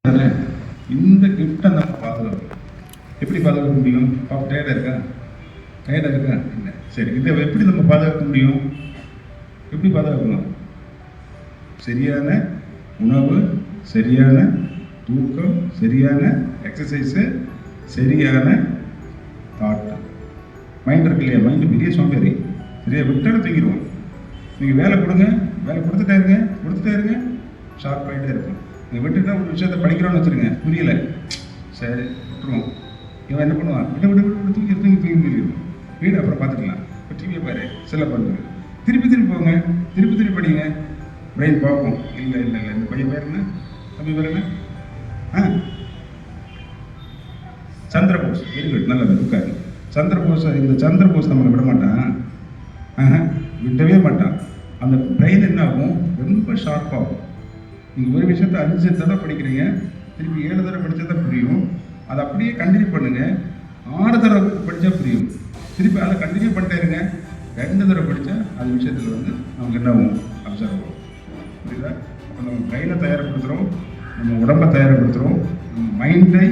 இந்த கிஃப்டை நம்ம பாதுகாக்கணும். எப்படி பாதுகாக்க முடியும்? பாப்பா டயர்டாக இருக்கா? டயர்டாக இருக்கா? இல்லை. சரி, இதை எப்படி நம்ம பாதுகாக்க முடியும்? எப்படி பாதுகாக்கணும்? சரியான உணவு, சரியான தூக்கம், சரியான எக்ஸசைஸு, சரியான தாட்டு. மைண்ட் இருக்கு இல்லையா? மைண்டு பெரிய சோம்பேறி. சரியா விட்டாலும் தூங்கிடுவோம். நீங்கள் வேலை கொடுங்க, வேலை கொடுத்துட்டே இருங்க, ஷார்ப் ஆகிட்டே இருக்கும். நீங்கள் விட்டுட்டா ஒரு விஷயத்தை படிக்கிறோன்னு வச்சுருங்க, புரியல, சரி விட்டுருவோம். இவன் என்ன பண்ணுவான்? விட்டு தூங்கி வீடு அப்புறம் பார்த்துக்கலாம். இப்போ டிவியை பாரு, செல்ல பண்ணுங்க, திருப்பி போங்க, திருப்பி படிங்க, பிரெயின் பார்ப்போம். இல்லை இந்த பையன் பேர் என்ன? தம்பி பேர் என்ன? சந்திரபோஸ். வெரி குட், நல்லது, உட்காரு. சந்திரபோஸ், இந்த சந்திரபோஸ் நம்மளை விட மாட்டான், விடவே மாட்டான். அந்த பிரெயின் என்ன ஆகும்? ரொம்ப ஷார்ப்பாகும். நீங்கள் ஒரு விஷயத்தை 5 தடவை படிக்கிறீங்க, திருப்பி 7 தடவை படித்தா தான் புரியும். அதை அப்படியே கண்டினியூ பண்ணுங்கள். 6 தடவை படித்தா புரியும். திருப்பி அதை கண்டினியூ பண்ணிட்டே இருங்க. 2 தடவை படித்தா அது விஷயத்தில் நமக்கு என்ன ஆகும்? அப்சர்வ் ஆகும். புரியுதா? அப்போ நம்ம பிரெயினை தயார்படுத்துகிறோம், நம்ம உடம்பை தயார்படுத்துகிறோம், நம்ம மைண்டை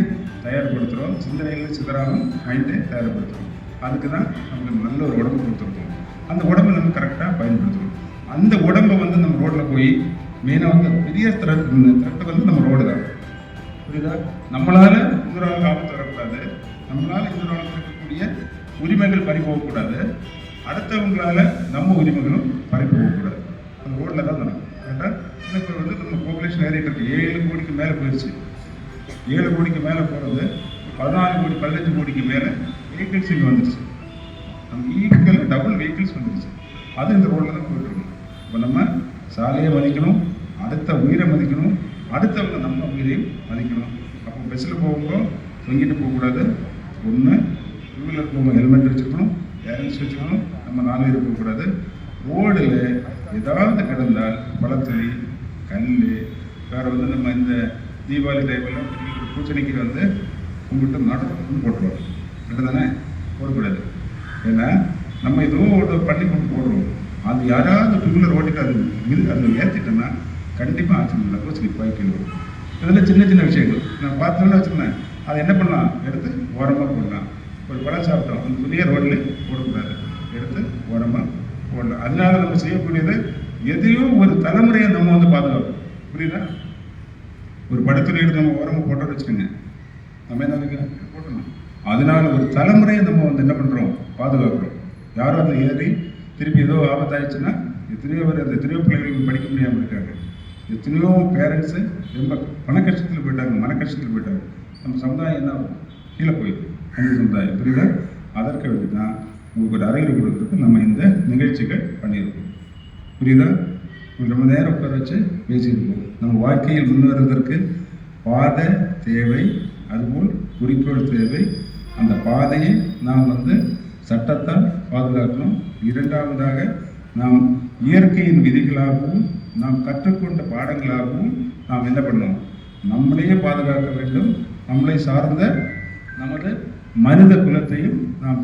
தயார்படுத்துகிறோம், சிந்தனைகளை சிதறாமல் மைண்டை தயார்படுத்துகிறோம். அதுக்கு தான் நமக்கு நல்ல ஒரு உடம்பு கொடுத்துருக்கோம். அந்த உடம்பை நம்ம கரெக்டாக பயன்படுத்தணும். அந்த உடம்பை நம்ம ரோட்டில் போய் மெயினாக பெரிய த்ரெட்டு நம்ம ரோடு தான். புரியுதா? நம்மளால் இன்னொரு ஆளுக்கு ஆபத்து வரக்கூடாது, நம்மளால் இன்னொரு ஆளுக்கு இருக்கக்கூடிய உரிமைகள் பறி போகக்கூடாது, அடுத்தவங்களால் நம்ம உரிமைகளும் பறி போகக்கூடாது. அந்த ரோட்டில் தான் நடக்கும். கரெக்டாக? இப்போ நம்ம பாப்புலேஷன் ஏறிட்டு இருக்கு. 7 கோடிக்கு மேலே போயிடுச்சு. 7 கோடிக்கு மேலே போகிறது 14 கோடி 15 கோடிக்கு மேலே வெஹிக்கிள்ஸ் இங்கே வந்துடுச்சு. நம்ம ஈக்குவல் டபுள் வெஹிக்கிள்ஸ் வந்துடுச்சு. அது இந்த ரோட்டில் தான் போயிட்டுருக்கணும். இப்போ நம்ம சாலையை மதிக்கணும், அடுத்த உயிரை மதிக்கணும், அடுத்தவங்க நம்ம உயிரையும் மதிக்கணும். அப்போ பஸ்ஸில் போகும்போது தொங்கிட்டு போகக்கூடாது. ஒன்று, டூ வீலர் போகும்போது ஹெல்மெட் வச்சுருக்கணும், பேரண்ட்ஸ் வச்சுக்கணும், நம்ம 4 பேர் போகக்கூடாது. ரோடில் ஏதாவது கிடந்தால் பழத்துளி, கல், வேறு நம்ம இந்த தீபாவளி டைமில் பூச்சணிக்கு கும்பிட்டு நடந்து போட்டுருவோம். கரெக்டு தானே? போடக்கூடாது. ஏன்னா நம்ம ஏதோ ஒரு பண்ணி கொண்டு போடுறோம். அது யாராவது டூ வீலர் ஓட்டிட்டு அதில் ஏற்றிட்டோன்னா கண்டிப்பாக ஆக்சிடென்ட் நடக்கும், ஸ்லிப் ஆகி கீழே வரும். இதெல்லாம் சின்ன விஷயங்கள் நான் பார்த்தோன்னு வச்சுருந்தேன். அதை என்ன பண்ணலாம்? எடுத்து ஓரமாக போடலாம். ஒரு பழம் சாப்பிட்டோம், அந்த புதிய ரோட்டில் போடக்கூடாது, எடுத்து ஓரமாக போடலாம். அதனால நம்ம செய்யக்கூடியது எதையோ ஒரு தலைமுறையை நம்ம பாதுகாப்போம். புரியுதா? ஒரு படத்தில் எடுத்து நம்ம ஓரமாக போட்டோன்னு வச்சுக்கோங்க, நம்ம என்ன போட்டணும். அதனால ஒரு தலைமுறையை நம்ம என்ன பண்ணுறோம்? பாதுகாக்கிறோம். யாரும் அதை ஏறி திருப்பி ஏதோ ஆபத்தாயிடுச்சுன்னா எத்தனையோ பேர் அந்த எத்தனையோ பிள்ளைகளுக்கு படிக்க முடியாமல் இருக்காங்க. எத்தனையோ பேரண்ட்ஸு ரொம்ப பண கஷ்டத்தில் போயிட்டாங்க, மன கஷ்டத்தில் போயிட்டாங்க. நம்ம சமுதாயம் என்ன ஆகும்? கீழே போயிடும் நம்ம சமுதாயம். புரியுதா? அதற்கு வேண்டி தான் உங்களுக்கு ஒரு அறிவுரை கொடுக்குறதுக்கு நம்ம இந்த நிகழ்ச்சிகள் பண்ணியிருக்கோம். புரியுதா? ரொம்ப நேரம் உட்கார வச்சு பேசியிருக்கோம். நம்ம வாழ்க்கையில் முன்னேறுவதற்கு பாதை தேவை, அதுபோல் குறிக்கோள் தேவை. அந்த பாதையை நாம் சட்டத்தால் பாதுகாக்கணும். இரண்டாவதாக நாம் இயற்கையின் விதிகளாகவும் நாம் கற்றுக்கொண்ட பாடங்களாகவும் நாம் என்ன பண்ணணும்? நம்மளையே பாதுகாக்க வேண்டும். நம்மளை சார்ந்த நமது மனித குலத்தையும் நாம்